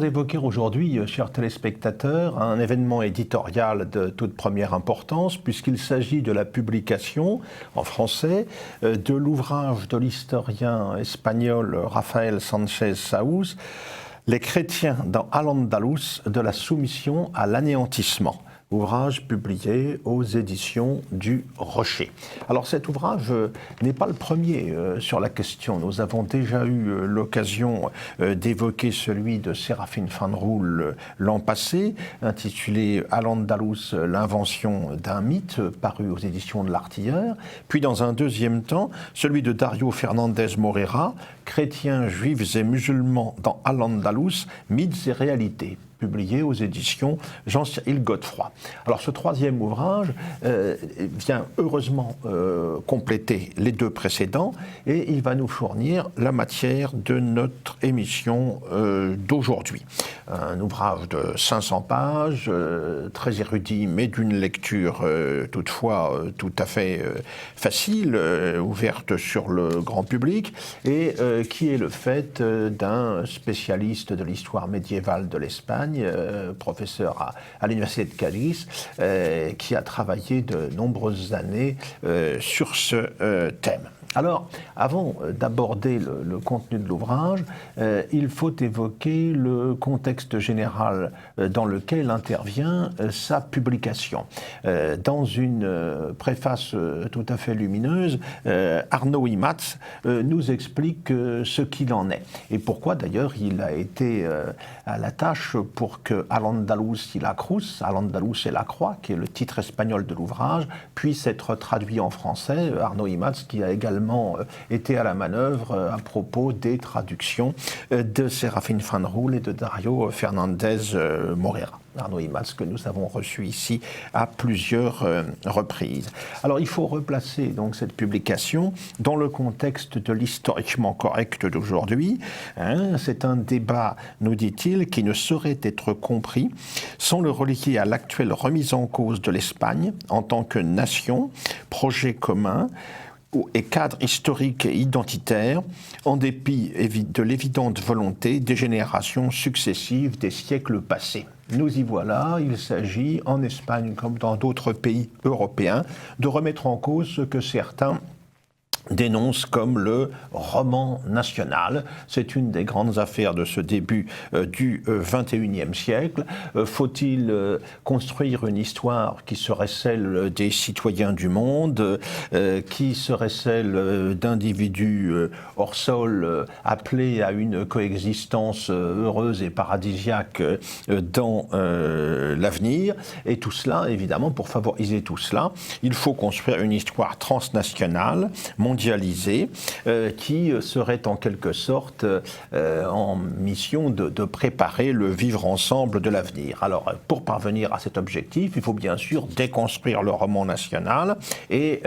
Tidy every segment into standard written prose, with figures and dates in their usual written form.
évoquer aujourd'hui, chers téléspectateurs, un événement éditorial de toute première importance, puisqu'il s'agit de la publication, en français, de l'ouvrage de l'historien espagnol Rafael Sánchez Saúz, « Les chrétiens dans Al-Andalus, de la soumission à l'anéantissement ». Ouvrage publié aux éditions du Rocher. Alors cet ouvrage n'est pas le premier sur la question. Nous avons déjà eu l'occasion d'évoquer celui de Séraphin Fanroul l'an passé, intitulé Al-Andalus, l'invention d'un mythe, paru aux éditions de l'Artilleur. Puis dans un deuxième temps, celui de Dario Fernandez Morera, Chrétiens, Juifs et musulmans dans Al-Andalus, mythes et réalités, publié aux éditions Jean-Cyril Godefroy. Alors ce troisième ouvrage vient heureusement compléter les deux précédents et il va nous fournir la matière de notre émission d'aujourd'hui. Un ouvrage de 500 pages, très érudit mais d'une lecture toutefois tout à fait facile, ouverte sur le grand public et qui est le fait d'un spécialiste de l'histoire médiévale de l'Espagne, professeur à l'université de Cadiz, qui a travaillé de nombreuses années sur ce thème. Alors, avant d'aborder le contenu de l'ouvrage, il faut évoquer le contexte général dans lequel intervient sa publication. Dans une préface tout à fait lumineuse, Arnaud Imaz nous explique ce qu'il en est et pourquoi d'ailleurs il a été à la tâche pour que Al-Andalus y la Cruz, Al-Andalus et la Croix, qui est le titre espagnol de l'ouvrage, puisse être traduit en français. Arnaud Imaz qui a également été à la manœuvre à propos des traductions de Séraphin Fanroul et de Dario Fernandez Morera. Arnaud Imaz, que nous avons reçu ici à plusieurs reprises. Alors il faut replacer donc cette publication dans le contexte de l'historiquement correct d'aujourd'hui. C'est un débat, nous dit-il, qui ne saurait être compris sans le relier à l'actuelle remise en cause de l'Espagne en tant que nation, projet commun et cadre historique et identitaire, en dépit de l'évidente volonté des générations successives des siècles passés. Nous y voilà, il s'agit, en Espagne comme dans d'autres pays européens, de remettre en cause ce que certains dénonce comme le roman national. C'est une des grandes affaires de ce début du XXIe siècle. Faut-il construire une histoire qui serait celle des citoyens du monde, qui serait celle d'individus hors sol appelés à une coexistence heureuse et paradisiaque dans l'avenir? Et tout cela, évidemment, pour favoriser tout cela, il faut construire une histoire transnationale, mondialisée, qui serait en quelque sorte en mission de préparer le vivre ensemble de l'avenir. Alors, pour parvenir à cet objectif, il faut bien sûr déconstruire le roman national et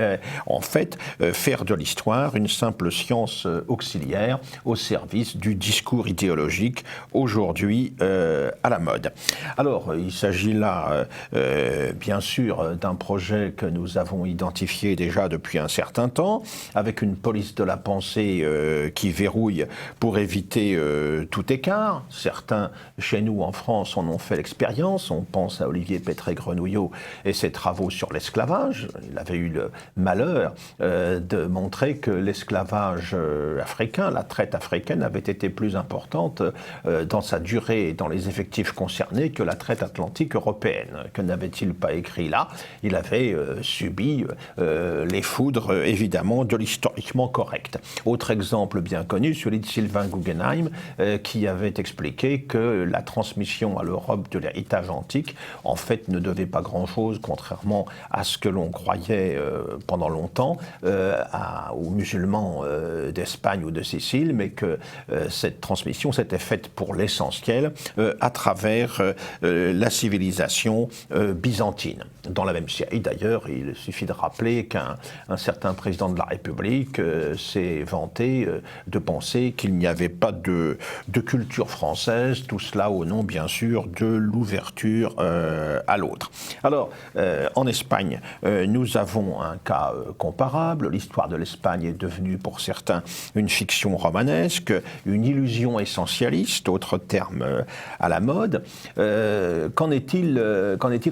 en fait faire de l'histoire une simple science auxiliaire au service du discours idéologique aujourd'hui à la mode. Alors, il s'agit là bien sûr d'un projet que nous avons identifié déjà depuis un certain temps, avec une police de la pensée qui verrouille pour éviter tout écart. Certains, chez nous en France, en ont fait l'expérience. On pense à Olivier Pétré-Grenouillot et ses travaux sur l'esclavage. Il avait eu le malheur de montrer que l'esclavage africain, la traite africaine, avait été plus importante dans sa durée et dans les effectifs concernés que la traite atlantique européenne. Que n'avait-il pas écrit là? Il avait subi les foudres, évidemment, de historiquement correct. Autre exemple bien connu, celui de Sylvain Guggenheim, qui avait expliqué que la transmission à l'Europe de l'héritage antique, en fait, ne devait pas grand-chose, contrairement à ce que l'on croyait pendant longtemps, aux musulmans d'Espagne ou de Sicile, mais que cette transmission s'était faite pour l'essentiel à travers la civilisation byzantine. Dans la même série, d'ailleurs, il suffit de rappeler qu'un certain président de la République République s'est vanté de penser qu'il n'y avait pas de culture française, tout cela au nom bien sûr de l'ouverture à l'autre. Alors, en Espagne, nous avons un cas comparable. L'histoire de l'Espagne est devenue pour certains une fiction romanesque, une illusion essentialiste, autre terme à la mode. Qu'en est-il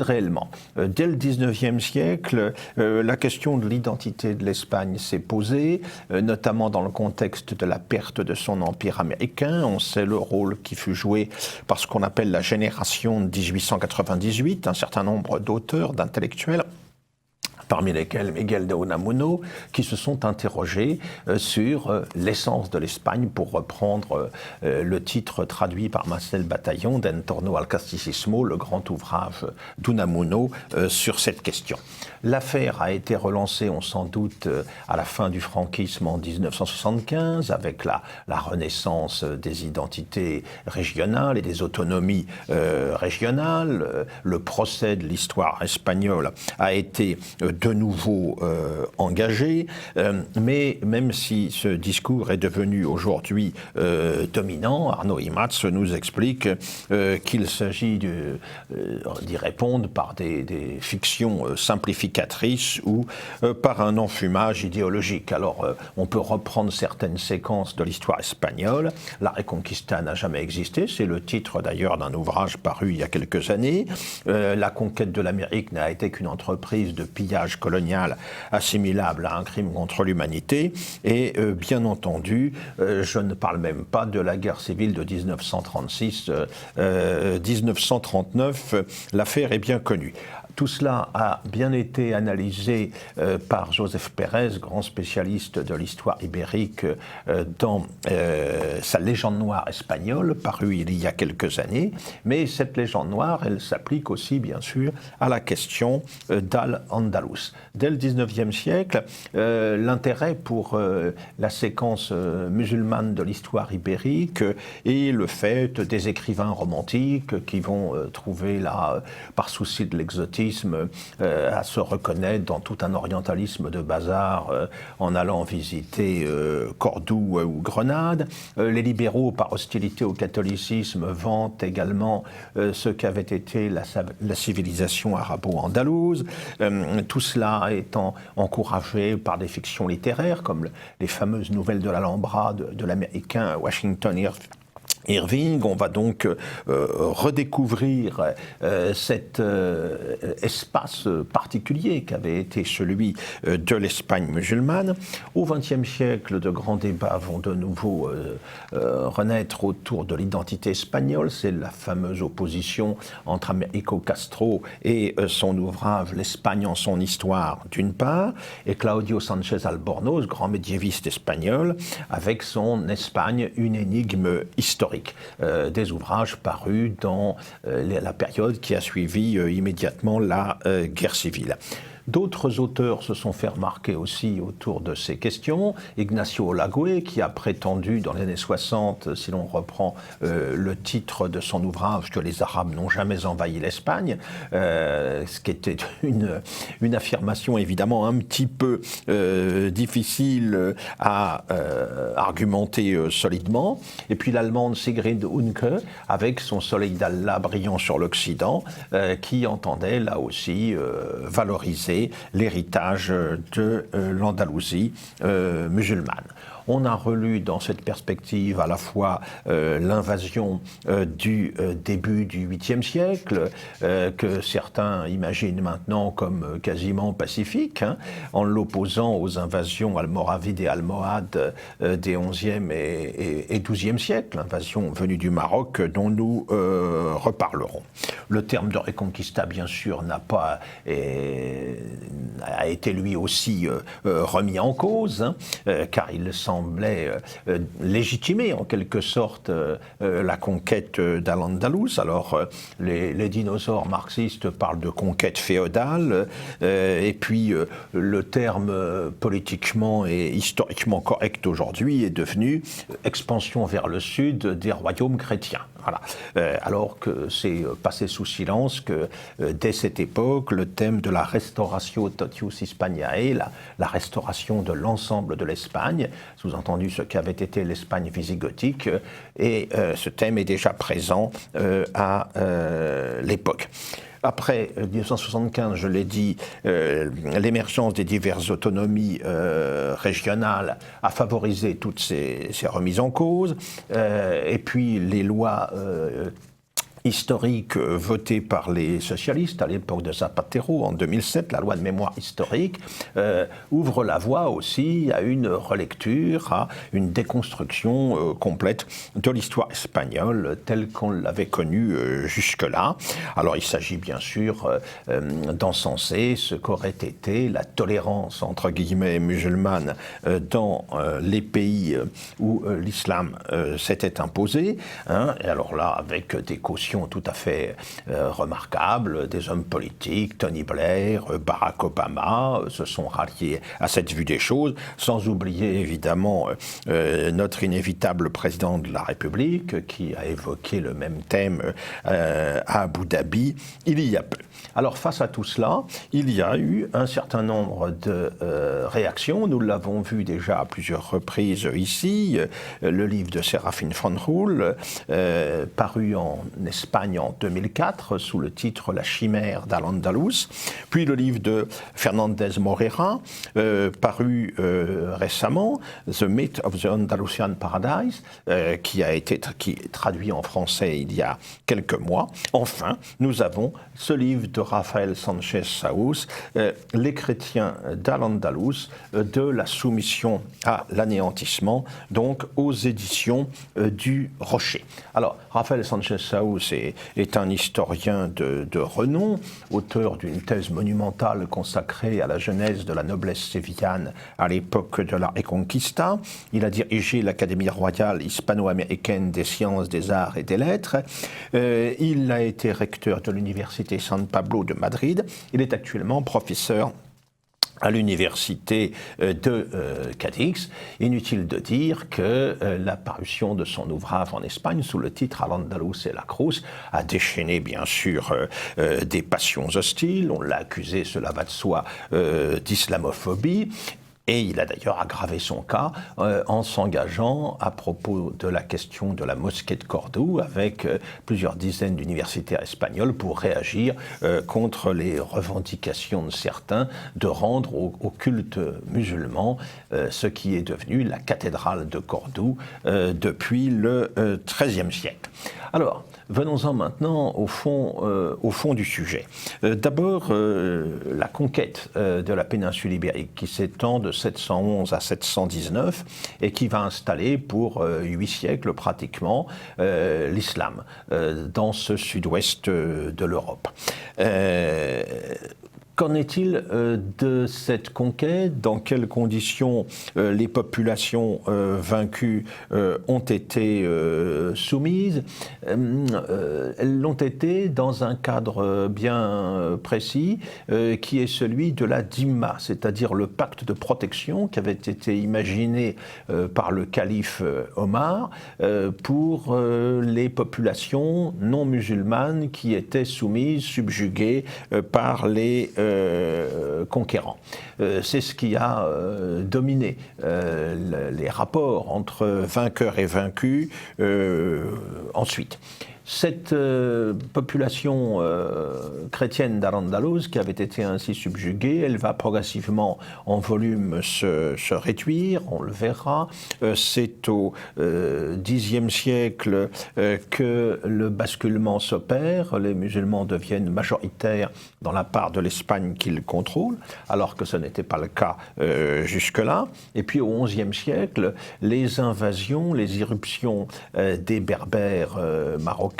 réellement? Dès le XIXe siècle, la question de l'identité de l'Espagne s'est posée, notamment dans le contexte de la perte de son empire américain. On sait le rôle qui fut joué par ce qu'on appelle la génération de 1898, un certain nombre d'auteurs, d'intellectuels, parmi lesquels Miguel de Unamuno, qui se sont interrogés sur l'essence de l'Espagne, pour reprendre le titre traduit par Marcel Bataillon d'En torno al casticismo, le grand ouvrage d'Unamuno sur cette question. L'affaire a été relancée, on s'en doute, à la fin du franquisme en 1975, avec la renaissance des identités régionales et des autonomies régionales. Le procès de l'histoire espagnole a été de nouveau engagé, mais même si ce discours est devenu aujourd'hui dominant, Arnaud Imatz nous explique qu'il s'agit d'y répondre par des fictions simplificatrices ou par un enfumage idéologique. Alors, on peut reprendre certaines séquences de l'histoire espagnole. La Reconquista n'a jamais existé, c'est le titre d'ailleurs d'un ouvrage paru il y a quelques années. La conquête de l'Amérique n'a été qu'une entreprise de pillage colonial assimilable à un crime contre l'humanité, et bien entendu, je ne parle même pas de la guerre civile de 1936-1939, l'affaire est bien connue. Tout cela a bien été analysé par Joseph Pérez, grand spécialiste de l'histoire ibérique, dans sa légende noire espagnole, parue il y a quelques années. Mais cette légende noire, elle s'applique aussi, bien sûr, à la question d'Al-Andalus. Dès le XIXe siècle, l'intérêt pour la séquence musulmane de l'histoire ibérique et le fait des écrivains romantiques qui vont trouver là, par souci de l'exotisme, à se reconnaître dans tout un orientalisme de bazar en allant visiter Cordoue ou Grenade. Les libéraux, par hostilité au catholicisme, vantent également ce qu'avait été la civilisation arabo-andalouse. Tout cela étant encouragé par des fictions littéraires comme les fameuses nouvelles de l'Alhambra de l'américain Washington Irving. On va donc redécouvrir cet espace particulier qu'avait été celui de l'Espagne musulmane. Au XXe siècle, de grands débats vont de nouveau renaître autour de l'identité espagnole. C'est la fameuse opposition entre Américo Castro et son ouvrage L'Espagne en son histoire, d'une part, et Claudio Sánchez Albornoz, grand médiéviste espagnol, avec son Espagne, une énigme historique. Des ouvrages parus dans la période qui a suivi immédiatement la guerre civile. D'autres auteurs se sont fait remarquer aussi autour de ces questions. Ignacio Olagüe, qui a prétendu dans les années 60, si l'on reprend le titre de son ouvrage, que les Arabes n'ont jamais envahi l'Espagne, ce qui était une affirmation évidemment un petit peu difficile à argumenter solidement. Et puis l'Allemande Sigrid Unke, avec son soleil d'Allah brillant sur l'Occident, qui entendait là aussi valoriser l'héritage de l'Andalousie musulmane. On a relu dans cette perspective à la fois l'invasion du début du 8e siècle, que certains imaginent maintenant comme quasiment pacifique, en l'opposant aux invasions almoravides et almohades des 11e et 12e siècles, l'invasion venue du Maroc dont nous reparlerons. Le terme de Reconquista, bien sûr, a été lui aussi remis en cause, car il semblait légitimer en quelque sorte la conquête d'Al-Andalus. Alors les dinosaures marxistes parlent de conquête féodale, et puis le terme politiquement et historiquement correct aujourd'hui est devenu expansion vers le sud des royaumes chrétiens. Voilà. Alors que c'est passé sous silence que dès cette époque, le thème de la restauratio totius Hispaniae, la restauration de l'ensemble de l'Espagne, sous-entendu ce qu'avait été l'Espagne visigothique, et ce thème est déjà présent à l'époque. Après 1975, je l'ai dit, l'émergence des diverses autonomies régionales a favorisé toutes ces remises en cause. Et puis les lois historique votée par les socialistes à l'époque de Zapatero en 2007, la loi de mémoire historique, ouvre la voie aussi à une relecture, à une déconstruction complète de l'histoire espagnole telle qu'on l'avait connue jusque-là. Alors il s'agit bien sûr d'encenser ce qu'aurait été la tolérance entre guillemets musulmane dans les pays où l'islam s'était imposé, hein, et alors là avec des cautions tout à fait remarquables, des hommes politiques, Tony Blair, Barack Obama, se sont ralliés à cette vue des choses, sans oublier évidemment notre inévitable président de la République qui a évoqué le même thème à Abu Dhabi il y a peu. Alors face à tout cela, il y a eu un certain nombre de réactions, nous l'avons vu déjà à plusieurs reprises ici, le livre de Serafín Fonjul, paru en Espagne en 2004 sous le titre La chimère d'Al-Andalus, puis le livre de Fernández Morera, paru récemment, The Myth of the Andalusian Paradise, qui est traduit en français il y a quelques mois. Enfin, nous avons ce livre de Rafael Sánchez Saús, Les chrétiens d'Al-Andalus, de la soumission à l'anéantissement, donc aux éditions du Rocher. Alors, Rafael Sánchez Saús est un historien de renom, auteur d'une thèse monumentale consacrée à la genèse de la noblesse sévillane à l'époque de la Reconquista. Il a dirigé l'Académie royale hispano-américaine des sciences, des arts et des lettres. Il a été recteur de l'Université San Pablo de Madrid. Il est actuellement professeur à l'université de Cadix. Inutile de dire que la parution de son ouvrage en Espagne sous le titre Al-Andalus et la Cruz a déchaîné bien sûr des passions hostiles. On l'a accusé, cela va de soi, d'islamophobie. Et il a d'ailleurs aggravé son cas en s'engageant à propos de la question de la mosquée de Cordoue avec plusieurs dizaines d'universitaires espagnols pour réagir contre les revendications de certains de rendre au culte musulman ce qui est devenu la cathédrale de Cordoue depuis le XIIIe siècle. Alors, venons-en maintenant au fond du sujet. D'abord, la conquête de la péninsule ibérique qui s'étend de 711 à 719 et qui va installer pour 8 siècles pratiquement l'islam dans ce sud-ouest de l'Europe. Qu'en est-il de cette conquête? Dans quelles conditions les populations vaincues ont été soumises? Elles l'ont été dans un cadre bien précis qui est celui de la Dhimma, c'est-à-dire le pacte de protection qui avait été imaginé par le calife Omar pour les populations non musulmanes qui étaient soumises, subjuguées par les conquérants. C'est ce qui a dominé les rapports entre vainqueurs et vaincus ensuite. Cette population chrétienne d'Al-Andalus, qui avait été ainsi subjuguée, elle va progressivement en volume se réduire, on le verra. C'est au Xe siècle que le basculement s'opère. Les musulmans deviennent majoritaires dans la part de l'Espagne qu'ils contrôlent, alors que ce n'était pas le cas jusque-là. Et puis au XIe siècle, les invasions, les irruptions des Berbères marocains,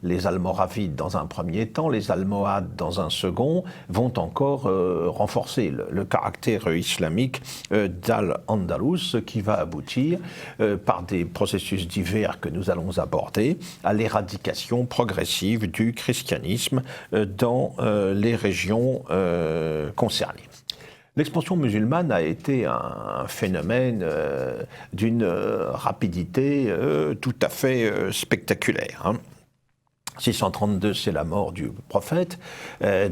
les Almoravides dans un premier temps, les Almohades dans un second, vont encore renforcer le caractère islamique d'Al-Andalus, ce qui va aboutir, par des processus divers que nous allons aborder, à l'éradication progressive du christianisme dans les régions concernées. L'expansion musulmane a été un phénomène d'une rapidité tout à fait spectaculaire, hein. 632, c'est la mort du prophète.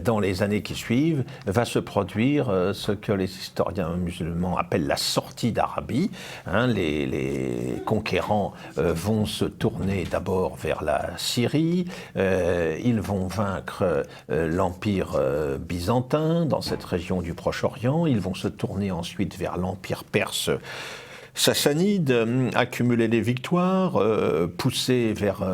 Dans les années qui suivent, va se produire ce que les historiens musulmans appellent la sortie d'Arabie. Hein, les conquérants vont se tourner d'abord vers la Syrie. Ils vont vaincre l'empire byzantin dans cette région du Proche-Orient. Ils vont se tourner ensuite vers l'empire perse sassanides, accumuler des victoires, pousser vers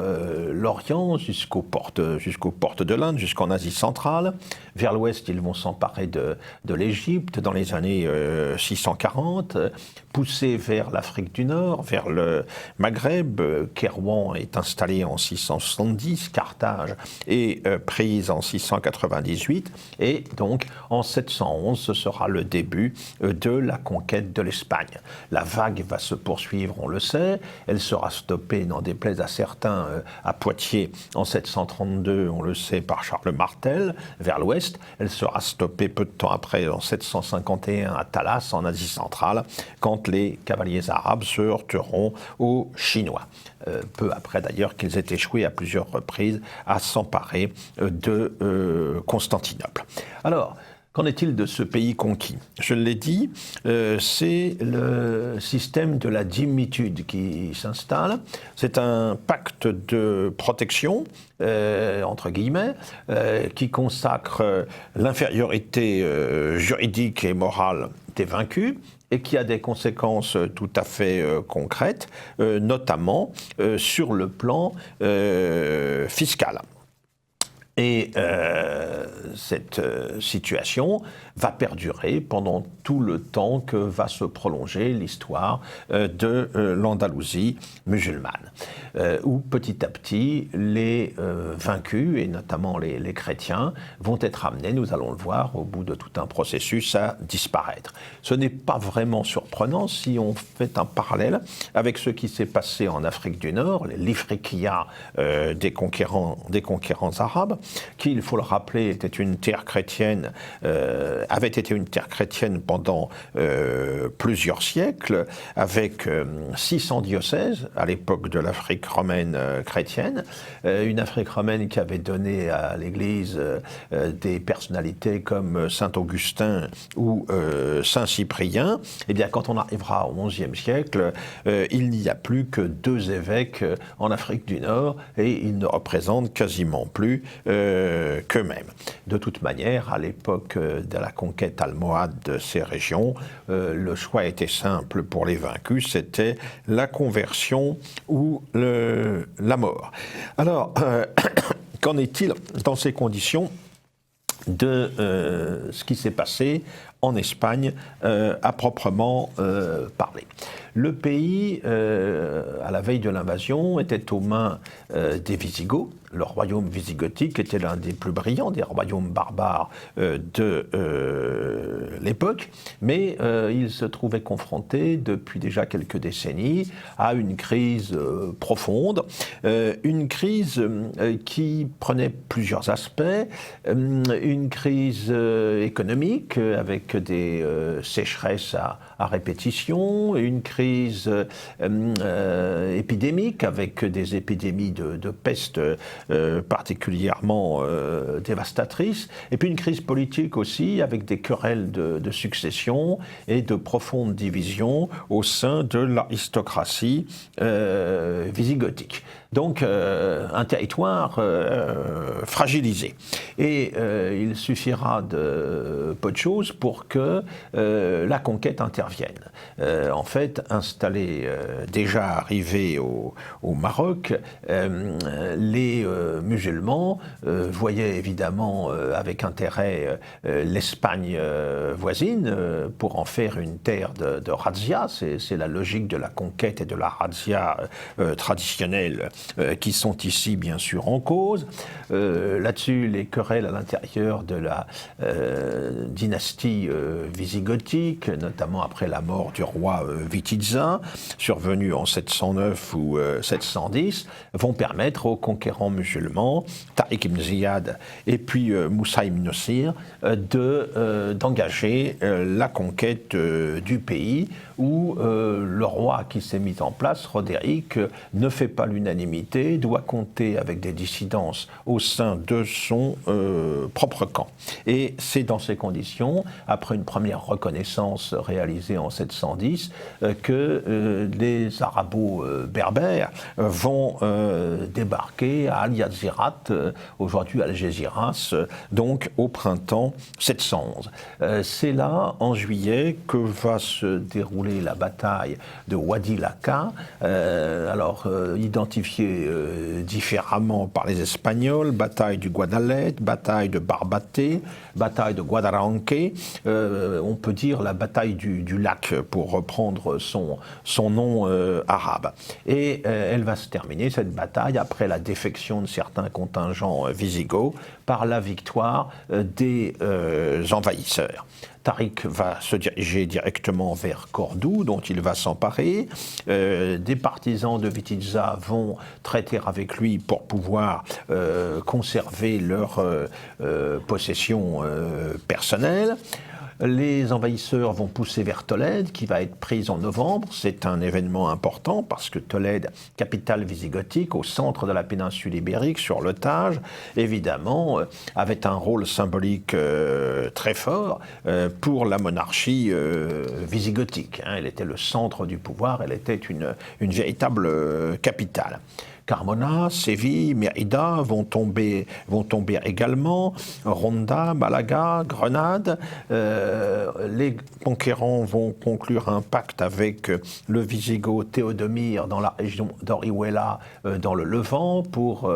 l'Orient jusqu'aux portes de l'Inde, jusqu'en Asie centrale. Vers l'ouest, ils vont s'emparer de l'Égypte dans les années 640, pousser vers l'Afrique du Nord, vers le Maghreb. Kairouan est installé en 670, Carthage est prise en 698, et donc en 711, ce sera le début de la conquête de l'Espagne. La vague va se poursuivre, on le sait. Elle sera stoppée, n'en déplaise à certains, à Poitiers en 732, on le sait, par Charles Martel, vers l'ouest. Elle sera stoppée peu de temps après, en 751, à Talas, en Asie centrale, quand les cavaliers arabes se heurteront aux Chinois. Peu après d'ailleurs qu'ils aient échoué à plusieurs reprises à s'emparer de Constantinople. Alors, qu'en est-il de ce pays conquis? Je l'ai dit, c'est le système de la dhimmitude qui s'installe. C'est un pacte de protection, entre guillemets, qui consacre l'infériorité juridique et morale des vaincus, et qui a des conséquences tout à fait concrètes, notamment sur le plan fiscal. Et cette situation va perdurer pendant tout le temps que va se prolonger l'histoire de l'Andalousie musulmane, où petit à petit les vaincus, et notamment les chrétiens, vont être amenés, nous allons le voir, au bout de tout un processus, à disparaître. Ce n'est pas vraiment surprenant si on fait un parallèle avec ce qui s'est passé en Afrique du Nord, l'Ifriqiya des conquérants arabes, qui, il faut le rappeler, était une terre chrétienne, avait été une terre chrétienne pendant plusieurs siècles, avec 600 diocèses à l'époque de l'Afrique romaine chrétienne, une Afrique romaine qui avait donné à l'Église des personnalités comme Saint Augustin ou Saint Cyprien. Eh bien, quand on arrivera au XIe siècle, il n'y a plus que 2 évêques en Afrique du Nord, et ils ne représentent quasiment plus qu'eux-mêmes. De toute manière, à l'époque de la conquête almohade de ces régions, le choix était simple pour les vaincus, c'était la conversion ou la mort. Alors, qu'en est-il dans ces conditions de ce qui s'est passé en Espagne à proprement parler? Le pays, à la veille de l'invasion, était aux mains des Visigoths. Le royaume visigothique était l'un des plus brillants des royaumes barbares de l'époque, mais il se trouvait confronté depuis déjà quelques décennies à une crise profonde, une crise qui prenait plusieurs aspects, une crise économique avec des sécheresses à répétition, une crise épidémique avec des épidémies de peste particulièrement dévastatrices, et puis une crise politique aussi avec des querelles de succession et de profondes divisions au sein de l'aristocratie visigothique. Donc un territoire fragilisé. Et il suffira de peu de choses pour que la conquête intervienne. En fait, installés, déjà arrivés au Maroc, les musulmans voyaient évidemment avec intérêt l'Espagne voisine pour en faire une terre de razzia. C'est la logique de la conquête et de la razzia traditionnelle qui sont ici bien sûr en cause. Là-dessus, les querelles à l'intérieur de la dynastie visigothiques, notamment après la mort du roi Witiza, survenu en 709 ou 710, vont permettre aux conquérants musulmans, Tariq ibn Ziyad et puis Moussa ibn Nusayr, d'engager la conquête du pays où le roi qui s'est mis en place, Roderick, ne fait pas l'unanimité, doit compter avec des dissidences au sein de son propre camp. Et c'est dans ces conditions, après une première reconnaissance réalisée en 710, que les Arabo-berbères vont débarquer à Al-Yazirat, aujourd'hui Algésiras, donc au printemps 711. C'est là, en juillet, que va se dérouler la bataille de Wadi Laka, identifiée différemment par les Espagnols, bataille du Guadalete, bataille de Barbate, bataille de Guadaranque, on peut dire la bataille du lac, pour reprendre son nom arabe. Et elle va se terminer, cette bataille, après la défection de certains contingents visigoths, par la victoire des envahisseurs. Tariq va se diriger directement vers Cordoue, dont il va s'emparer. Des partisans de Witiza vont traiter avec lui pour pouvoir conserver leurs possessions personnelles. Les envahisseurs vont pousser vers Tolède, qui va être prise en novembre. C'est un événement important parce que Tolède, capitale visigothique, au centre de la péninsule ibérique, sur le Tage, évidemment, avait un rôle symbolique très fort pour la monarchie visigothique. Elle était le centre du pouvoir, elle était une véritable capitale. Carmona, Séville, Mérida vont tomber également, Ronda, Malaga, Grenade. Les conquérants vont conclure un pacte avec le Wisigoth Théodomir dans la région d'Orihuela, dans le Levant, pour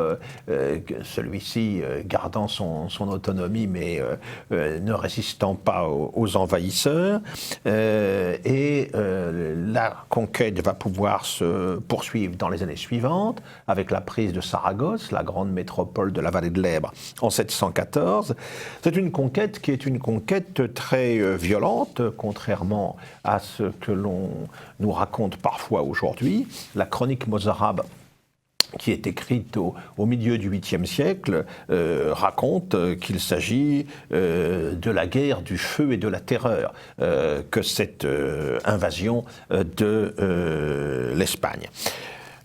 celui-ci gardant son autonomie mais ne résistant pas aux envahisseurs. La conquête va pouvoir se poursuivre dans les années suivantes, avec la prise de Saragosse, la grande métropole de la vallée de l'Èbre, en 714. C'est une conquête qui est une conquête très violente, contrairement à ce que l'on nous raconte parfois aujourd'hui. La chronique mozarabe, qui est écrite au milieu du 8e siècle, raconte qu'il s'agit de la guerre du feu et de la terreur que cette invasion de l'Espagne.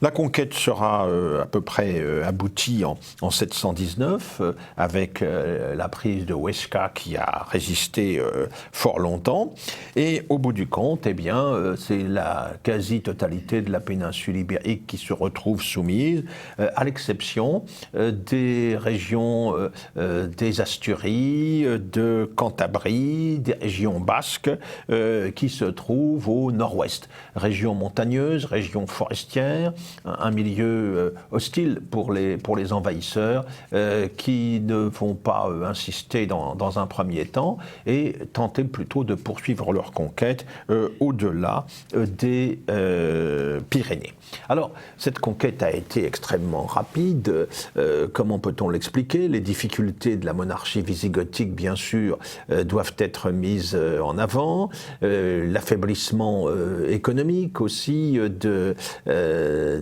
La conquête sera à peu près aboutie en 719 avec la prise de Huesca qui a résisté fort longtemps. Et au bout du compte, eh bien, c'est la quasi-totalité de la péninsule ibérique qui se retrouve soumise, à l'exception des régions des Asturies, de Cantabrie, des régions basques qui se trouvent au nord-ouest. Régions montagneuses, régions forestières, un milieu hostile pour les envahisseurs qui ne vont pas insister dans un premier temps et tenter plutôt de poursuivre leur conquête au-delà des Pyrénées. Alors, cette conquête a été extrêmement rapide. Comment peut-on l'expliquer? Les difficultés de la monarchie visigothique, bien sûr, doivent être mises en avant. L'affaiblissement économique aussi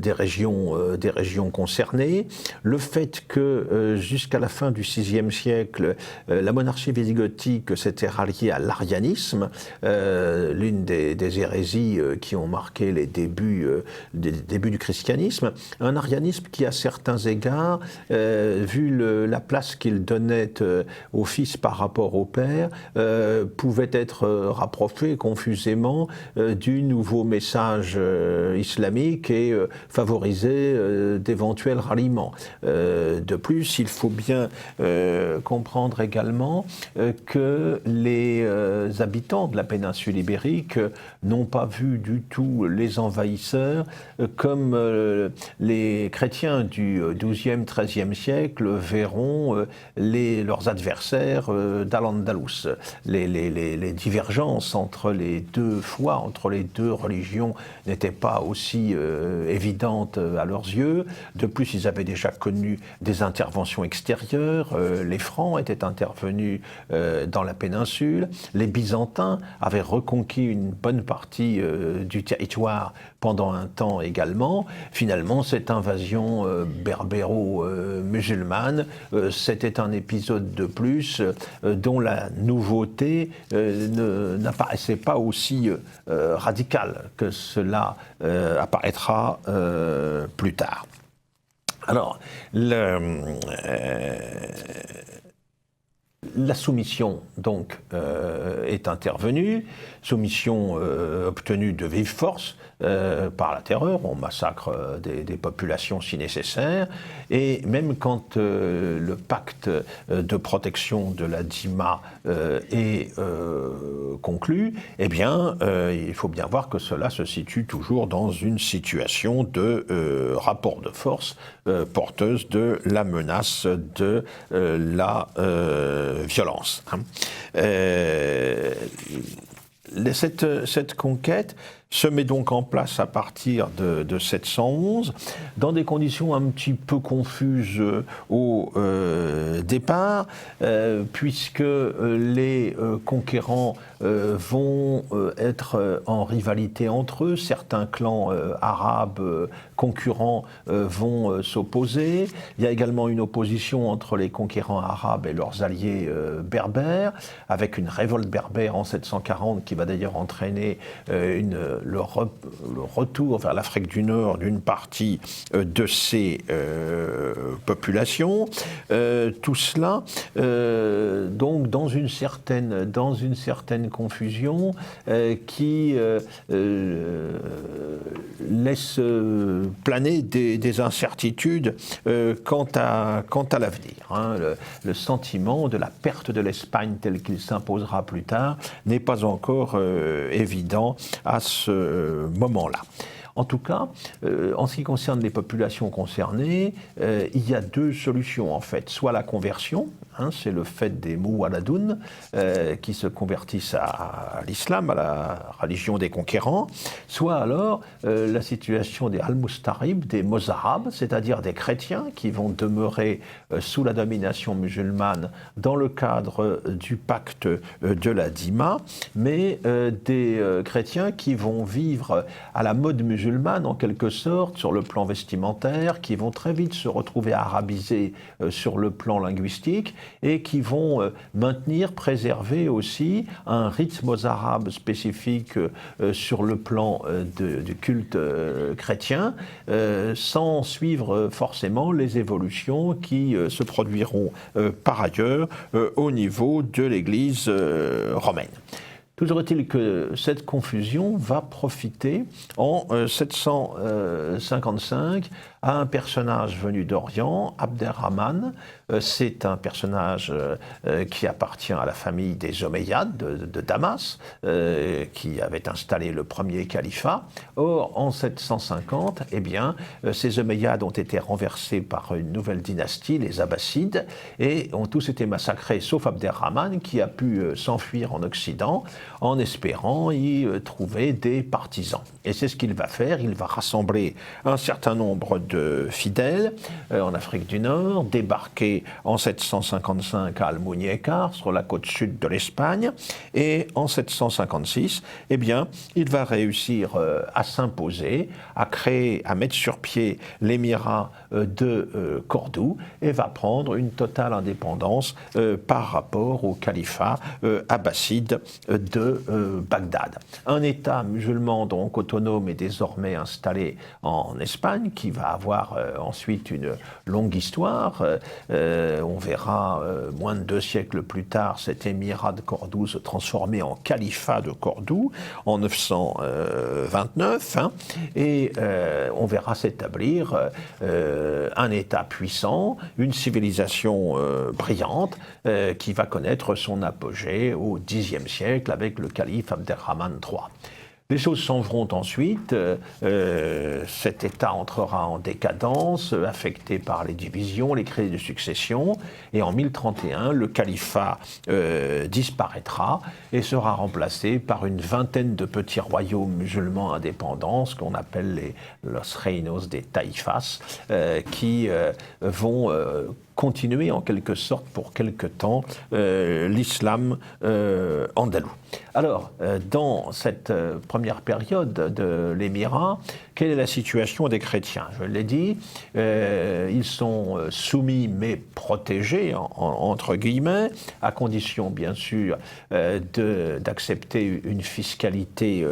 des régions concernées. Le fait que jusqu'à la fin du VIe siècle, la monarchie visigothique s'était ralliée à l'arianisme, l'une des hérésies qui ont marqué les débuts du christianisme, un arianisme qui, à certains égards, vu la place qu'il donnait au fils par rapport au père, pouvait être rapproché confusément du nouveau message islamique et favoriser d'éventuels ralliements. De plus, il faut bien comprendre également que les habitants de la péninsule ibérique n'ont pas vu du tout les envahisseurs comme les chrétiens du XIIe, XIIIe siècle verront leurs adversaires d'Al-Andalus. Les divergences entre les deux foi, entre les deux religions n'étaient pas aussi évidentes évidente à leurs yeux. De plus, ils avaient déjà connu des interventions extérieures. Les Francs étaient intervenus dans la péninsule. Les Byzantins avaient reconquis une bonne partie du territoire pendant un temps également. Finalement, cette invasion berbéro-musulmane, c'était un épisode de plus dont la nouveauté n'apparaissait pas aussi radicale que cela apparaîtra plus tard. Alors, la soumission, donc, est intervenue, soumission obtenue de vive force par la terreur, on massacre des populations si nécessaire, et même quand le pacte de protection de la Dima est conclu, eh bien, il faut bien voir que cela se situe toujours dans une situation de rapport de force porteuse de la menace de la violence. Cette conquête se met donc en place à partir de 711, dans des conditions un petit peu confuses au départ, puisque les conquérants vont être en rivalité entre eux. Certains clans arabes concurrents vont s'opposer. Il y a également une opposition entre les conquérants arabes et leurs alliés berbères, avec une révolte berbère en 740 qui va d'ailleurs entraîner le retour vers l'Afrique du Nord d'une partie de ces populations. Tout cela, donc, dans une certaine confusion qui laisse planer des incertitudes quant à l'avenir. Le sentiment de la perte de l'Espagne tel qu'il s'imposera plus tard n'est pas encore évident à ce moment-là. En tout cas, en ce qui concerne les populations concernées, il y a deux solutions en fait. Soit la conversion, c'est le fait des Mouwaladoun qui se convertissent à l'islam, à la religion des conquérants, soit alors la situation des Al-Mustarib, des Mozarabes, c'est-à-dire des chrétiens qui vont demeurer sous la domination musulmane dans le cadre du pacte de la Dima, mais des chrétiens qui vont vivre à la mode musulmane en quelque sorte sur le plan vestimentaire, qui vont très vite se retrouver arabisés sur le plan linguistique et qui vont maintenir, préserver aussi un rite mozarabe spécifique sur le plan du culte chrétien, sans suivre forcément les évolutions qui se produiront par ailleurs au niveau de l'Église romaine. Toujours est-il que cette confusion va profiter en 755 à un personnage venu d'Orient, Abderrahman. C'est un personnage qui appartient à la famille des Omeyyades de Damas, qui avait installé le premier califat. Or, en 750, eh bien, ces Omeyyades ont été renversés par une nouvelle dynastie, les Abbassides, et ont tous été massacrés, sauf Abderrahman, qui a pu s'enfuir en Occident, en espérant y trouver des partisans. Et c'est ce qu'il va faire, il va rassembler un certain nombre de fidèles en Afrique du Nord, débarquer en 755 à Almuñécar, sur la côte sud de l'Espagne, et en 756, eh bien, il va réussir à s'imposer, à créer, à mettre sur pied l'émirat de Cordoue, et va prendre une totale indépendance par rapport au califat abbasside de Bagdad. Un État musulman donc autonome est désormais installé en Espagne, qui va avoir ensuite une longue histoire. On verra moins de 2 siècles plus tard cet émirat de Cordoue se transformer en califat de Cordoue en 929, et on verra s'établir un État puissant, une civilisation brillante qui va connaître son apogée au Xe siècle avec le calife Abderrahman III. Les choses s'en vont ensuite, cet État entrera en décadence, affecté par les divisions, les crises de succession, et en 1031, le califat disparaîtra et sera remplacé par une vingtaine de petits royaumes musulmans indépendants, ce qu'on appelle les Los Reinos de Taifas, qui vont continuer en quelque sorte pour quelque temps l'islam andalou. Alors, dans cette première période de l'émirat, quelle est la situation des chrétiens? Je l'ai dit, ils sont soumis mais protégés, entre guillemets, à condition bien sûr d'accepter une fiscalité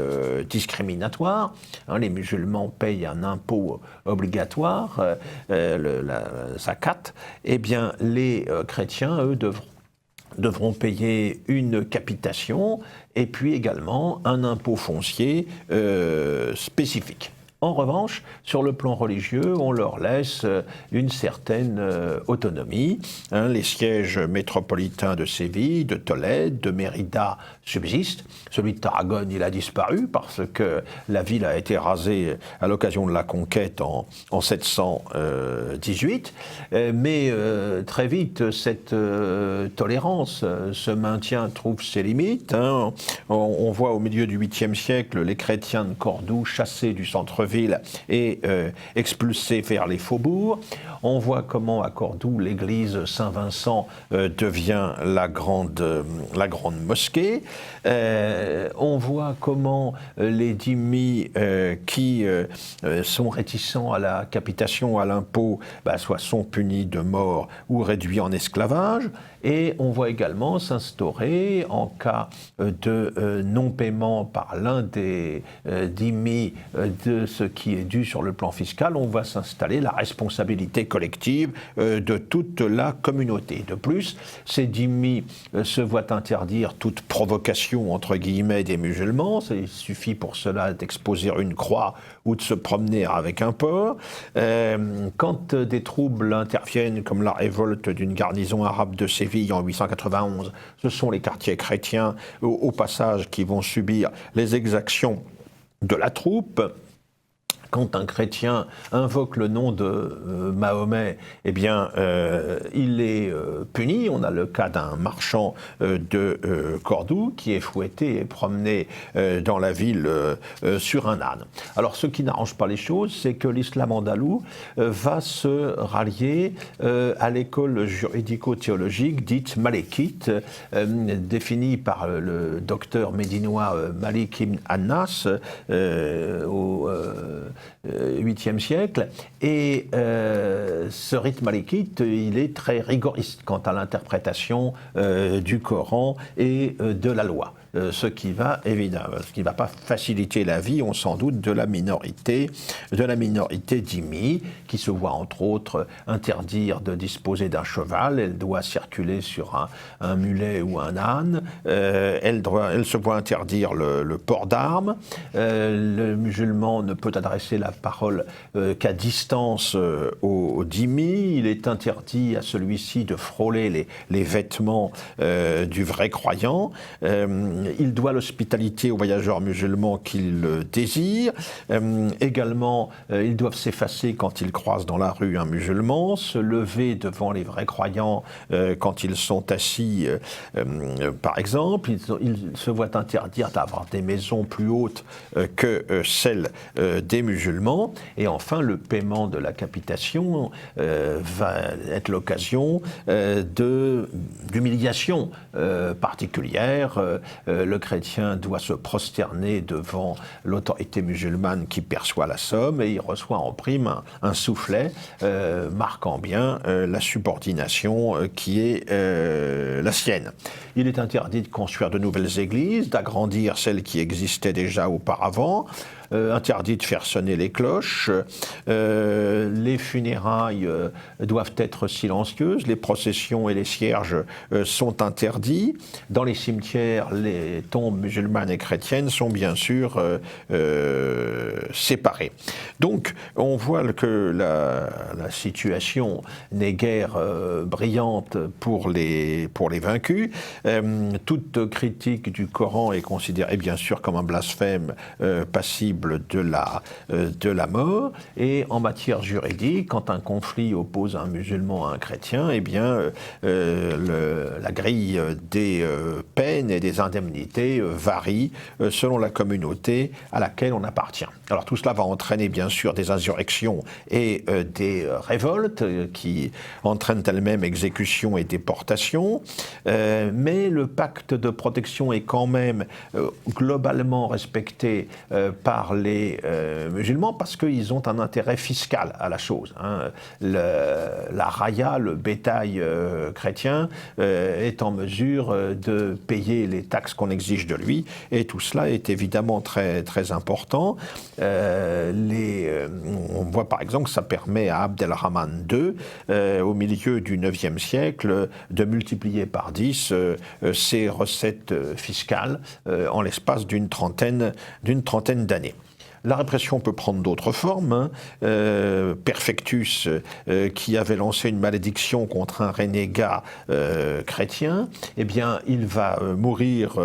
discriminatoire. Les musulmans payent un impôt obligatoire, la zakat. Eh bien, les chrétiens, eux, devront payer une capitation et puis également un impôt foncier spécifique. En revanche, sur le plan religieux, on leur laisse une certaine autonomie. Les sièges métropolitains de Séville, de Tolède, de Mérida subsistent. Celui de Tarragone, il a disparu parce que la ville a été rasée à l'occasion de la conquête en 718. Mais très vite, cette tolérance, ce maintien trouve ses limites. On voit au milieu du 8e siècle les chrétiens de Cordoue chassés du centre-ville et expulsés vers les faubourgs. On voit comment à Cordoue l'église Saint-Vincent devient la grande mosquée. On voit comment les dhimmis qui sont réticents à la capitation, à l'impôt, soit sont punis de mort ou réduits en esclavage. Et on voit également s'instaurer, en cas de non-paiement par l'un des dhimmis de ce qui est dû sur le plan fiscal, on va s'installer la responsabilité collective de toute la communauté. De plus, ces dhimmis se voient interdire toute provocation, entre guillemets, des musulmans. Il suffit pour cela d'exposer une croix ou de se promener avec un porc. Quand des troubles interviennent, comme la révolte d'une garnison arabe de Séville en 891, ce sont les quartiers chrétiens, au passage, qui vont subir les exactions de la troupe. Quand un chrétien invoque le nom de Mahomet, eh bien, il est puni. On a le cas d'un marchand de Cordoue qui est fouetté et promené dans la ville sur un âne. Alors, ce qui n'arrange pas les choses, c'est que l'islam andalou va se rallier à l'école juridico-théologique dite malékite, définie par le docteur médinois Malik ibn Anas au 8e siècle, et ce rite malékite, il est très rigoriste quant à l'interprétation du Coran et de la loi. Ce qui va pas faciliter la vie, on s'en doute, de la minorité dhimmi, qui se voit entre autres interdire de disposer d'un cheval. Elle doit circuler sur un mulet ou un âne. Elle se voit interdire le port d'armes. Le musulman ne peut adresser la parole qu'à distance au dhimmi. Il est interdit à celui-ci de frôler les vêtements du vrai croyant. Il doit l'hospitalité aux voyageurs musulmans qu'il désire. Également, ils doivent s'effacer quand ils croisent dans la rue un musulman, se lever devant les vrais croyants quand ils sont assis, par exemple. Ils se voient interdire d'avoir des maisons plus hautes que celles des musulmans. Et enfin, le paiement de la capitation va être l'occasion d'humiliation particulière. Le chrétien doit se prosterner devant l'autorité musulmane qui perçoit la somme, et il reçoit en prime un soufflet marquant bien la subordination qui est la sienne. Il est interdit de construire de nouvelles églises, d'agrandir celles qui existaient déjà auparavant. interdit de faire sonner les cloches, les funérailles doivent être silencieuses, les processions et les cierges sont interdits. Dans les cimetières, les tombes musulmanes et chrétiennes sont bien sûr séparées. Donc on voit que la situation n'est guère brillante pour les vaincus. Toute critique du Coran est considérée bien sûr comme un blasphème passible de la mort. Et en matière juridique, quand un conflit oppose un musulman à un chrétien, eh bien la grille des peines et des indemnités varie selon la communauté à laquelle on appartient. Alors tout cela va entraîner bien sûr des insurrections et des révoltes qui entraînent elles-mêmes exécution et déportation, mais le pacte de protection est quand même globalement respecté par les musulmans parce qu'ils ont un intérêt fiscal à la chose. La raya, le bétail chrétien, est en mesure de payer les taxes qu'on exige de lui, et tout cela est évidemment très, très important. On voit par exemple que ça permet à Abdelrahman II, au milieu du IXe siècle, de multiplier par 10 ses recettes fiscales en l'espace d'une trentaine d'années. La répression peut prendre d'autres formes. Perfectus, qui avait lancé une malédiction contre un renégat chrétien, eh bien, il va mourir,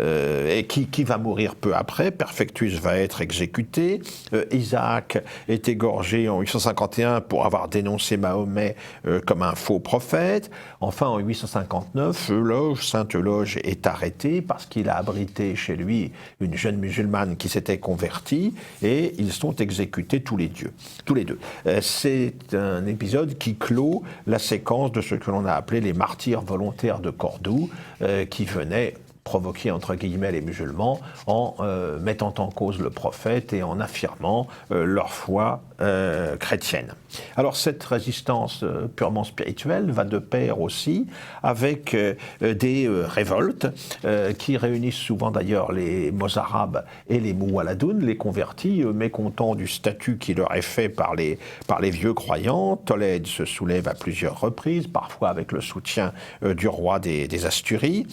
et qui va mourir peu après. Perfectus va être exécuté. Isaac est égorgé en 851 pour avoir dénoncé Mahomet comme un faux prophète. Enfin, en 859, Sainte Euloge est arrêté parce qu'il a abrité chez lui une jeune musulmane qui s'était convertie, et ils sont exécutés tous les deux. C'est un épisode qui clôt la séquence de ce que l'on a appelé les martyrs volontaires de Cordoue, qui venaient provoquer entre guillemets les musulmans en mettant en cause le prophète et en affirmant leur foi chrétienne. Alors cette résistance purement spirituelle va de pair aussi avec des révoltes qui réunissent souvent d'ailleurs les Mozarabes et les Mouwaladoun, les convertis mécontents du statut qui leur est fait par les vieux croyants. Tolède se soulève à plusieurs reprises, parfois avec le soutien du roi des Asturies.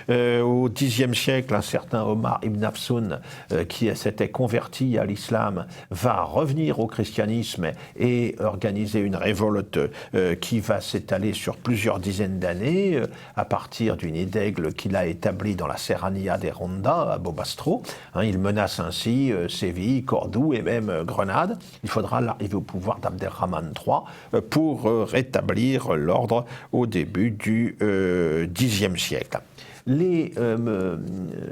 Au Xe siècle, un certain Omar ibn Hafsoun, qui s'était converti à l'islam, va revenir au christianisme et organiser une révolte qui va s'étaler sur plusieurs dizaines d'années, à partir d'une nid d'aigle qu'il a établie dans la Serrania des Ronda, à Bobastro. Il menace ainsi Séville, Cordoue et même Grenade. Il faudra l'arrivée au pouvoir d'Abderrahman III pour rétablir l'ordre au début du Xe siècle. Les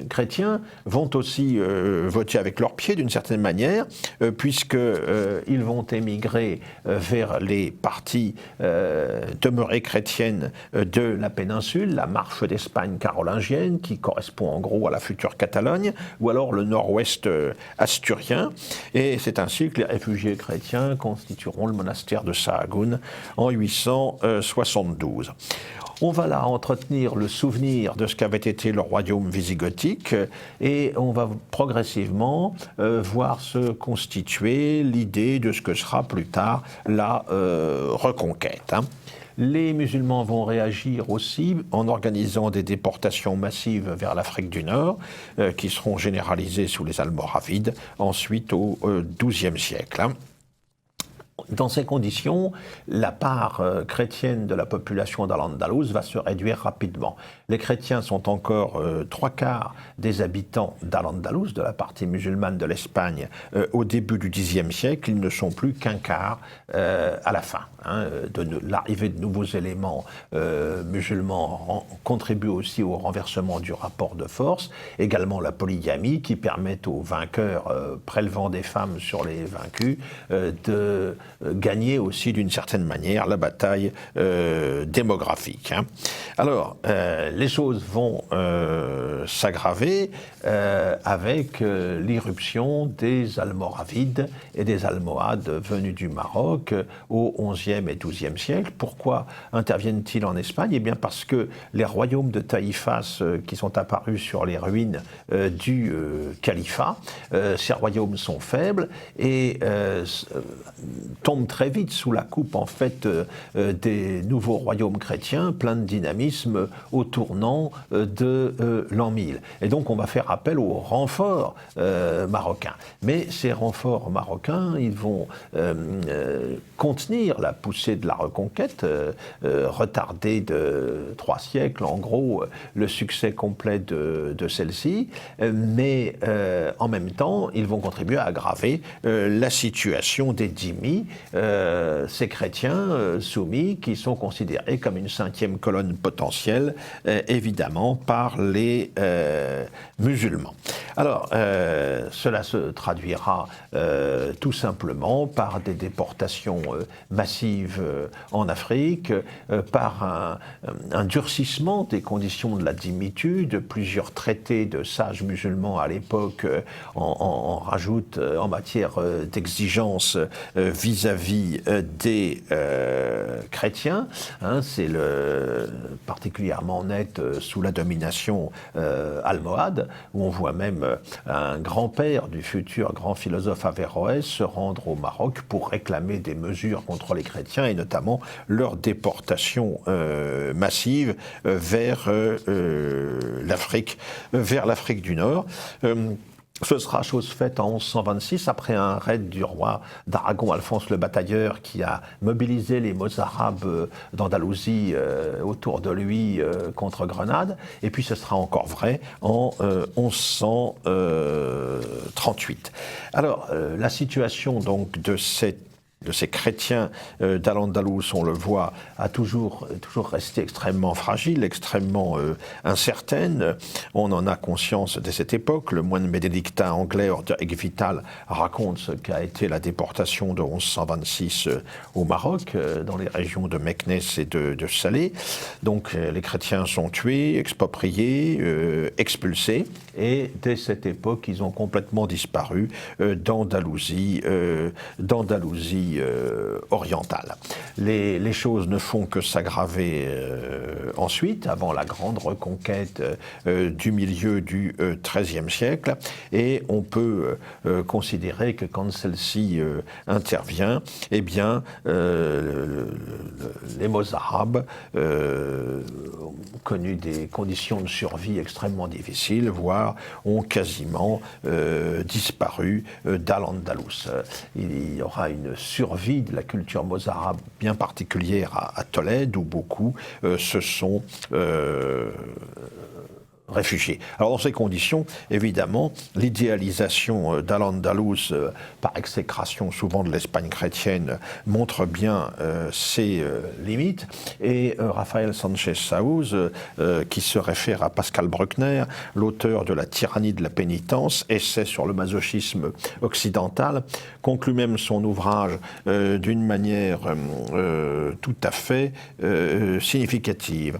chrétiens vont aussi voter avec leurs pieds d'une certaine manière, puisqu'ils vont émigrer vers les parties demeurées chrétiennes de la péninsule, la Marche d'Espagne carolingienne, qui correspond en gros à la future Catalogne, ou alors le nord-ouest asturien. Et c'est ainsi que les réfugiés chrétiens constitueront le monastère de Sahagún en 872. On va là entretenir le souvenir de ce qu'avait été le royaume wisigothique, et on va progressivement voir se constituer l'idée de ce que sera plus tard la reconquête. Les musulmans vont réagir aussi en organisant des déportations massives vers l'Afrique du Nord, qui seront généralisées sous les Almoravides, ensuite au XIIe siècle. Dans ces conditions, la part chrétienne de la population d'Al-Andalus va se réduire rapidement. Les chrétiens sont encore 3/4 des habitants d'Al-Andalus, de la partie musulmane de l'Espagne, au début du Xe siècle. Ils ne sont plus qu'un quart à la fin. L'arrivée de nouveaux éléments musulmans contribue aussi au renversement du rapport de force. Également la polygamie, qui permet aux vainqueurs prélevant des femmes sur les vaincus de gagner aussi d'une certaine manière la bataille démographique. Hein. Alors, les choses vont s'aggraver avec l'irruption des Almoravides et des Almohades venus du Maroc au XIe et XIIe siècle. Pourquoi interviennent-ils en Espagne? Eh bien parce que les royaumes de Taïfas qui sont apparus sur les ruines du califat, ces royaumes sont faibles et tombent très vite sous la coupe en fait des nouveaux royaumes chrétiens, pleins de dynamisme au tournant de l'an 1000. Et donc on va faire appel aux renforts marocains. Mais ces renforts marocains, ils vont contenir la poussée de la reconquête, retarder de 3 siècles, en gros, le succès complet de celle-ci, mais en même temps, ils vont contribuer à aggraver la situation des dhimmis, ces chrétiens soumis qui sont considérés comme une 5e colonne potentielle, évidemment, par les musulmans. Alors, cela se traduira tout simplement par des déportations massives en Afrique, par un durcissement des conditions de la dhimmitude. Plusieurs traités de sages musulmans à l'époque en rajoutent en matière d'exigence vis-à-vis des chrétiens. Hein, c'est particulièrement net sous la domination almohade, où on voit même un grand-père du futur grand philosophe Averroès se rendre au Maroc pour réclamer des mesures contre les chrétiens et notamment leur déportation massive vers l'Afrique du Nord. Ce sera chose faite en 1126, après un raid du roi d'Aragon, Alphonse le Batailleur, qui a mobilisé les Mozarabes d'Andalousie autour de lui contre Grenade. Et puis ce sera encore vrai en 1138. Alors, la situation donc de ces chrétiens d'Al-Andalus, on le voit, a toujours resté extrêmement fragile, extrêmement incertaine. On en a conscience dès cette époque. Le moine bénédictin anglais Orderic Vital raconte ce qu'a été la déportation de 1126 au Maroc, dans les régions de Meknès et de Salé. Donc les chrétiens sont tués, expropriés, expulsés, et dès cette époque, ils ont complètement disparu d'Andalousie orientale. Les choses ne font que s'aggraver ensuite, avant la grande reconquête du milieu du XIIIe siècle, et on peut considérer que quand celle-ci intervient, eh bien, les Mozarabes ont connu des conditions de survie extrêmement difficiles, voire ont quasiment disparu d'Al-Andalus. Il y aura une survie de la culture mozarabe bien particulière à Tolède, où beaucoup se sont réfugiés. Alors dans ces conditions, évidemment, l'idéalisation d'Al-Andalus, par exécration souvent de l'Espagne chrétienne, montre bien ses limites. Et Rafael Sánchez Saúz, qui se réfère à Pascal Bruckner, l'auteur de La tyrannie de la pénitence, essai sur le masochisme occidental, conclut même son ouvrage d'une manière tout à fait significative.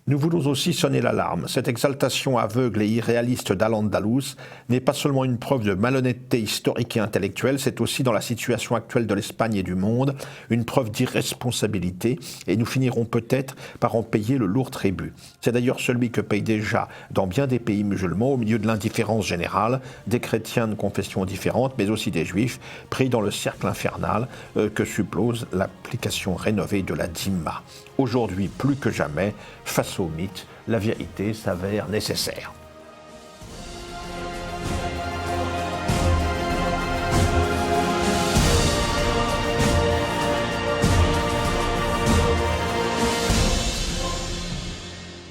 Nous voulons aussi sonner l'alarme. Cette exaltation aveugle et irréaliste d'Al-Andalus n'est pas seulement une preuve de malhonnêteté historique et intellectuelle, c'est aussi, dans la situation actuelle de l'Espagne et du monde, une preuve d'irresponsabilité, et nous finirons peut-être par en payer le lourd tribut. C'est d'ailleurs celui que payent déjà, dans bien des pays musulmans, au milieu de l'indifférence générale, des chrétiens de confessions différentes, mais aussi des juifs, pris dans le cercle infernal que suppose l'application rénovée de la dhimma. Aujourd'hui, plus que jamais, face au mythe, la vérité s'avère nécessaire.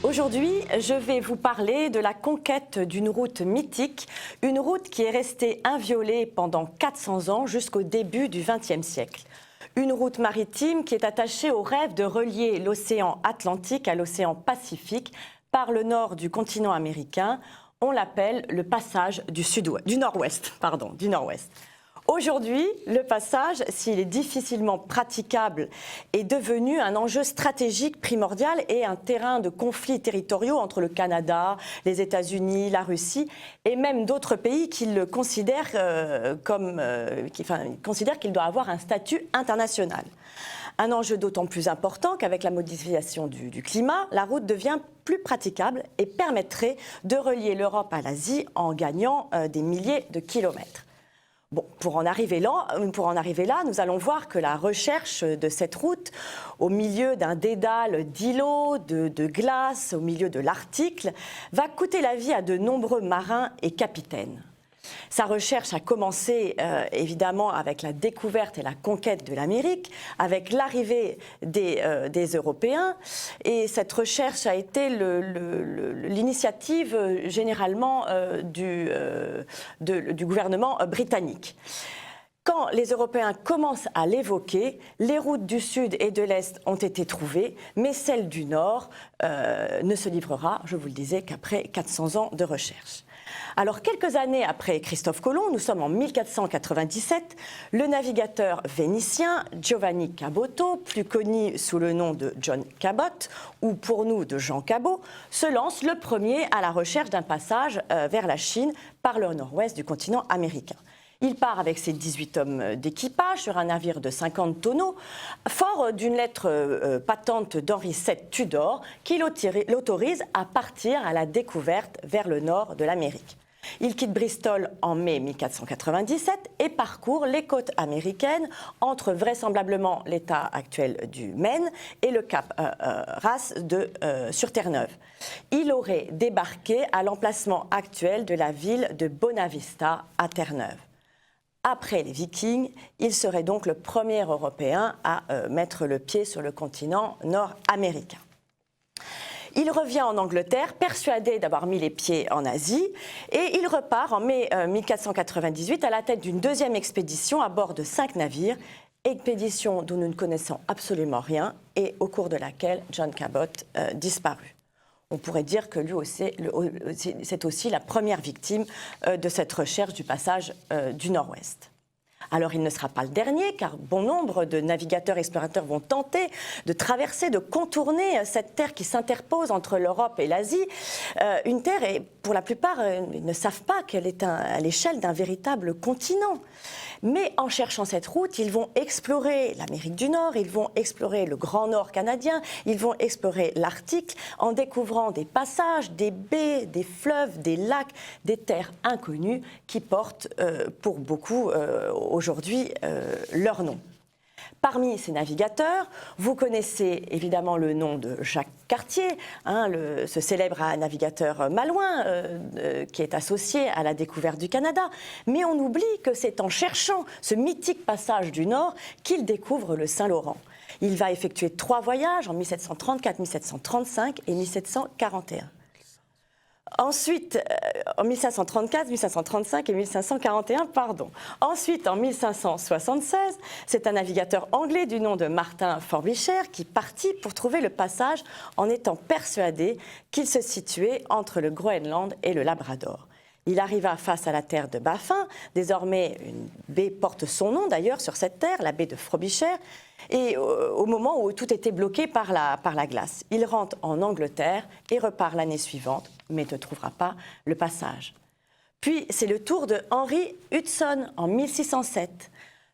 Aujourd'hui, je vais vous parler de la conquête d'une route mythique, une route qui est restée inviolée pendant 400 ans jusqu'au début du XXe siècle. Une route maritime qui est attachée au rêve de relier l'océan Atlantique à l'océan Pacifique par le nord du continent américain. On l'appelle le passage du Nord-Ouest. Aujourd'hui, le passage, s'il est difficilement praticable, est devenu un enjeu stratégique primordial et un terrain de conflits territoriaux entre le Canada, les États-Unis, la Russie et même d'autres pays qui le considèrent considèrent qu'il doit avoir un statut international. Un enjeu d'autant plus important qu'avec la modification du climat, la route devient plus praticable et permettrait de relier l'Europe à l'Asie en gagnant des milliers de kilomètres. Bon, pour en arriver là, nous allons voir que la recherche de cette route, au milieu d'un dédale d'îlots, de glace, au milieu de l'Arctique, va coûter la vie à de nombreux marins et capitaines. Sa recherche a commencé évidemment avec la découverte et la conquête de l'Amérique, avec l'arrivée des Européens. Et cette recherche a été l'initiative généralement du gouvernement britannique. Quand les Européens commencent à l'évoquer, les routes du Sud et de l'Est ont été trouvées, mais celle du Nord ne se livrera, je vous le disais, qu'après 400 ans de recherche. Alors, quelques années après Christophe Colomb, nous sommes en 1497, le navigateur vénitien Giovanni Caboto, plus connu sous le nom de John Cabot, ou pour nous de Jean Cabot, se lance le premier à la recherche d'un passage vers la Chine par le nord-ouest du continent américain. Il part avec ses 18 hommes d'équipage sur un navire de 50 tonneaux, fort d'une lettre patente d'Henri VII Tudor qui l'autorise à partir à la découverte vers le nord de l'Amérique. Il quitte Bristol en mai 1497 et parcourt les côtes américaines entre vraisemblablement l'état actuel du Maine et le cap Ras sur Terre-Neuve. Il aurait débarqué à l'emplacement actuel de la ville de Bonavista à Terre-Neuve. Après les Vikings, il serait donc le premier Européen à mettre le pied sur le continent nord-américain. Il revient en Angleterre, persuadé d'avoir mis les pieds en Asie, et il repart en mai 1498 à la tête d'une deuxième expédition à bord de 5 navires, expédition dont nous ne connaissons absolument rien et au cours de laquelle John Cabot disparut. On pourrait dire que lui aussi, c'est aussi la première victime de cette recherche du passage du Nord-Ouest. Alors il ne sera pas le dernier, car bon nombre de navigateurs et explorateurs vont tenter de traverser, de contourner cette terre qui s'interpose entre l'Europe et l'Asie. Une terre, et pour la plupart, ils ne savent pas qu'elle est à l'échelle d'un véritable continent. Mais en cherchant cette route, ils vont explorer l'Amérique du Nord, ils vont explorer le Grand Nord canadien, ils vont explorer l'Arctique en découvrant des passages, des baies, des fleuves, des lacs, des terres inconnues qui portent pour beaucoup aujourd'hui leur nom. Parmi ces navigateurs, vous connaissez évidemment le nom de Jacques Cartier, ce célèbre navigateur malouin qui est associé à la découverte du Canada. Mais on oublie que c'est en cherchant ce mythique passage du Nord qu'il découvre le Saint-Laurent. Il va effectuer 3 voyages en 1734, 1735 et 1741. Ensuite, en 1534, 1535 et 1541, pardon. Ensuite, en 1576, c'est un navigateur anglais du nom de Martin Frobisher qui partit pour trouver le passage en étant persuadé qu'il se situait entre le Groenland et le Labrador. Il arriva face à la terre de Baffin. Désormais, une baie porte son nom d'ailleurs sur cette terre, la baie de Frobisher, et au moment où tout était bloqué par la glace. Il rentre en Angleterre et repart l'année suivante, mais ne trouvera pas le passage. Puis c'est le tour de Henry Hudson en 1607.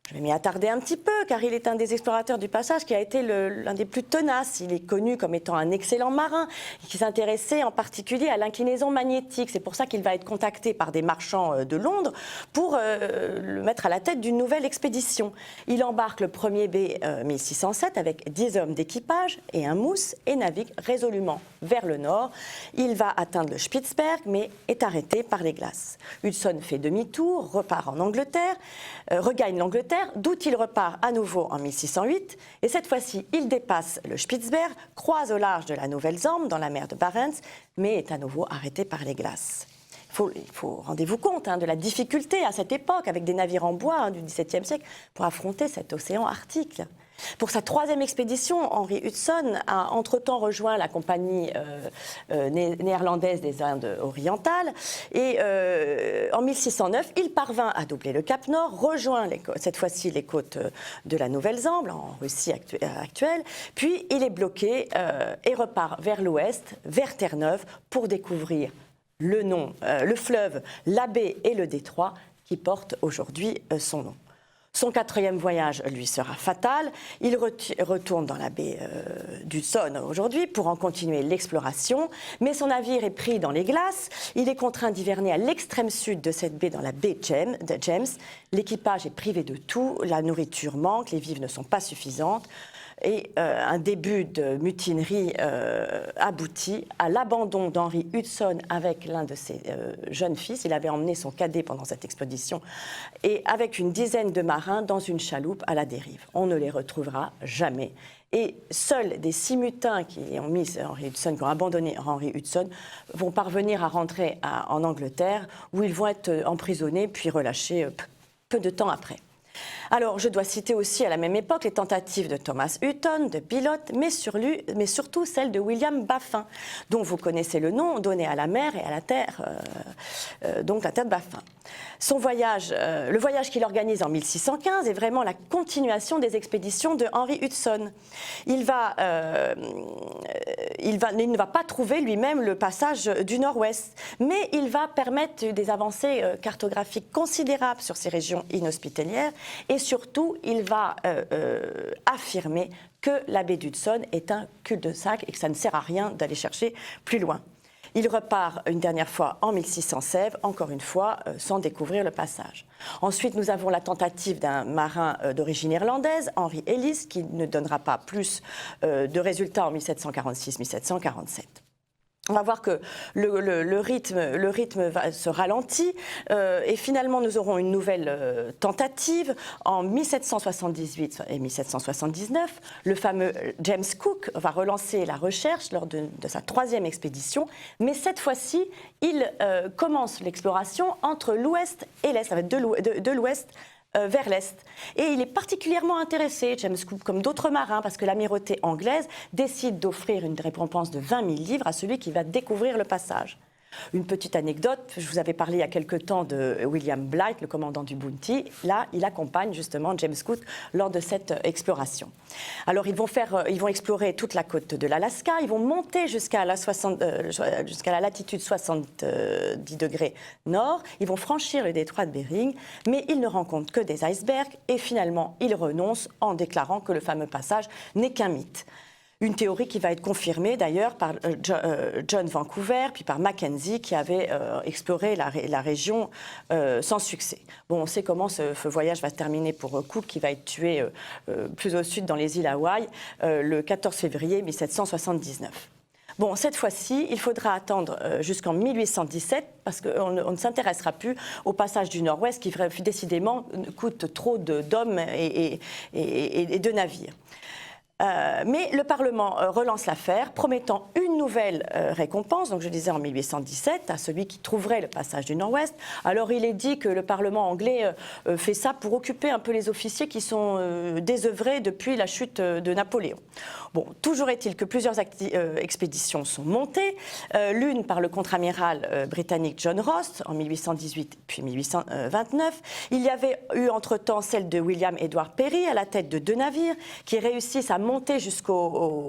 Je vais m'y attarder un petit peu, car il est un des explorateurs du passage qui a été l'un des plus tenaces. Il est connu comme étant un excellent marin, qui s'intéressait en particulier à l'inclinaison magnétique. C'est pour ça qu'il va être contacté par des marchands de Londres pour le mettre à la tête d'une nouvelle expédition. Il embarque le 1er mai 1607 avec 10 hommes d'équipage et un mousse et navigue résolument vers le nord. Il va atteindre le Spitzberg, mais est arrêté par les glaces. Hudson fait demi-tour, repart en Angleterre, regagne l'Angleterre, d'où il repart à nouveau en 1608. Et cette fois-ci, il dépasse le Spitzberg, croise au large de la Nouvelle-Zélande, dans la mer de Barents, mais est à nouveau arrêté par les glaces. Il faut rendez-vous compte de la difficulté à cette époque, avec des navires en bois du XVIIe siècle, pour affronter cet océan Arctique. Pour sa troisième expédition, Henry Hudson a entre-temps rejoint la compagnie néerlandaise des Indes orientales et en 1609, il parvint à doubler le Cap Nord, rejoint cette fois-ci les côtes de la Nouvelle-Zambie, en Russie actuelle, puis il est bloqué et repart vers l'ouest, vers Terre-Neuve, pour découvrir le fleuve, la baie et le détroit qui portent aujourd'hui son nom. Son quatrième voyage lui sera fatal. Il retourne dans la baie d'Hudson aujourd'hui pour en continuer l'exploration, mais son navire est pris dans les glaces. Il est contraint d'hiverner à l'extrême sud de cette baie, dans la baie de James. L'équipage est privé de tout, la nourriture manque, les vivres ne sont pas suffisantes. Et un début de mutinerie aboutit à l'abandon d'Henry Hudson avec l'un de ses jeunes fils. Il avait emmené son cadet pendant cette expédition et avec une dizaine de marins dans une chaloupe à la dérive. On ne les retrouvera jamais. Et seuls des 6 mutins qui ont abandonné Henry Hudson vont parvenir à rentrer en Angleterre, où ils vont être emprisonnés puis relâchés peu de temps après. Alors, je dois citer aussi à la même époque les tentatives de Thomas Hutton, de Billot, mais surtout celle de William Baffin, dont vous connaissez le nom, donné à la mer et à la terre, donc la terre de Baffin. Le voyage qu'il organise en 1615 est vraiment la continuation des expéditions de Henry Hudson. Il ne va pas trouver lui-même le passage du Nord-Ouest, mais il va permettre des avancées cartographiques considérables sur ces régions inhospitalières et surtout, il va affirmer que la baie d'Hudson est un cul-de-sac et que ça ne sert à rien d'aller chercher plus loin. Il repart une dernière fois en 1616, encore une fois, sans découvrir le passage. Ensuite, nous avons la tentative d'un marin d'origine irlandaise, Henry Ellis, qui ne donnera pas plus de résultats en 1746-1747. On va voir que le rythme se ralentit et finalement nous aurons une nouvelle tentative en 1778 et 1779. Le fameux James Cook va relancer la recherche lors de sa troisième expédition, mais cette fois-ci, il commence l'exploration entre l'ouest et l'est, de l'ouest vers l'est. Et il est particulièrement intéressé, James Cook, comme d'autres marins, parce que l'amirauté anglaise décide d'offrir une récompense de 20 000 livres à celui qui va découvrir le passage. Une petite anecdote, je vous avais parlé il y a quelque temps de William Blight, le commandant du Bounty. Là, il accompagne justement James Cook lors de cette exploration. Alors, ils vont explorer toute la côte de l'Alaska, ils vont monter jusqu'à la latitude 70 degrés nord, ils vont franchir le détroit de Bering, mais ils ne rencontrent que des icebergs et finalement, ils renoncent en déclarant que le fameux passage n'est qu'un mythe. Une théorie qui va être confirmée d'ailleurs par John Vancouver, puis par Mackenzie, qui avait exploré la région sans succès. Bon, on sait comment ce voyage va se terminer pour Cook, qui va être tué plus au sud dans les îles Hawaï le 14 février 1779. Bon, cette fois-ci, il faudra attendre jusqu'en 1817 parce qu'on ne s'intéressera plus au passage du Nord-Ouest qui décidément coûte trop d'hommes et de navires. Mais le Parlement relance l'affaire, promettant une nouvelle récompense, donc je disais en 1817, à celui qui trouverait le passage du Nord-Ouest. Alors il est dit que le Parlement anglais fait ça pour occuper un peu les officiers qui sont désœuvrés depuis la chute de Napoléon. Bon, toujours est-il que plusieurs expéditions sont montées, l'une par le contre-amiral britannique John Ross en 1818 puis 1829. Il y avait eu entre-temps celle de William Edward Perry à la tête de 2 navires qui réussissent à monter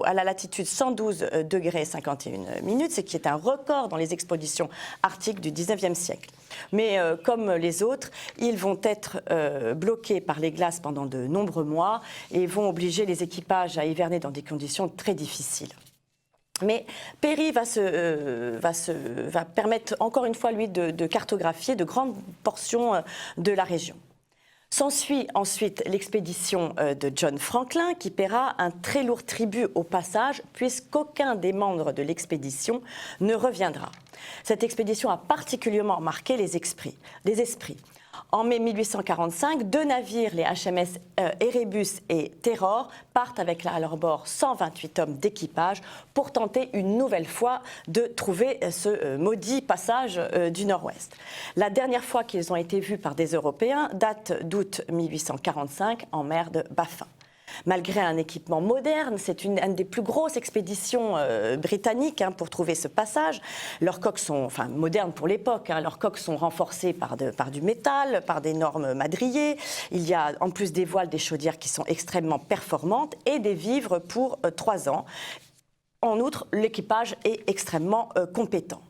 à la latitude 112 degrés 51 minutes, ce qui est un record dans les expéditions arctiques du 19e siècle. Mais comme les autres, ils vont être bloqués par les glaces pendant de nombreux mois et vont obliger les équipages à hiverner dans des conditions très difficiles. Mais Perry va permettre encore une fois, lui, de cartographier de grandes portions de la région. S'ensuit ensuite l'expédition de John Franklin qui paiera un très lourd tribut au passage puisqu'aucun des membres de l'expédition ne reviendra. Cette expédition a particulièrement marqué les esprits. En mai 1845, 2 navires, les HMS Erebus et Terror, partent avec à leur bord 128 hommes d'équipage pour tenter une nouvelle fois de trouver ce maudit passage du Nord-Ouest. La dernière fois qu'ils ont été vus par des Européens date d'août 1845 en mer de Baffin. Malgré un équipement moderne, c'est une des plus grosses expéditions britanniques pour trouver ce passage. Leurs coques sont, enfin modernes pour l'époque, leurs coques sont renforcées par du métal, par d'énormes madriers. Il y a en plus des voiles, des chaudières qui sont extrêmement performantes et des vivres pour 3 ans. En outre, l'équipage est extrêmement compétent.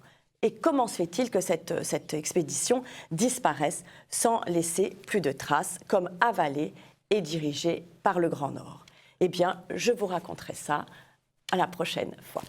Et comment se fait-il que cette expédition disparaisse sans laisser plus de traces, comme avalée et dirigée par le Grand Nord? Eh bien, je vous raconterai ça à la prochaine fois.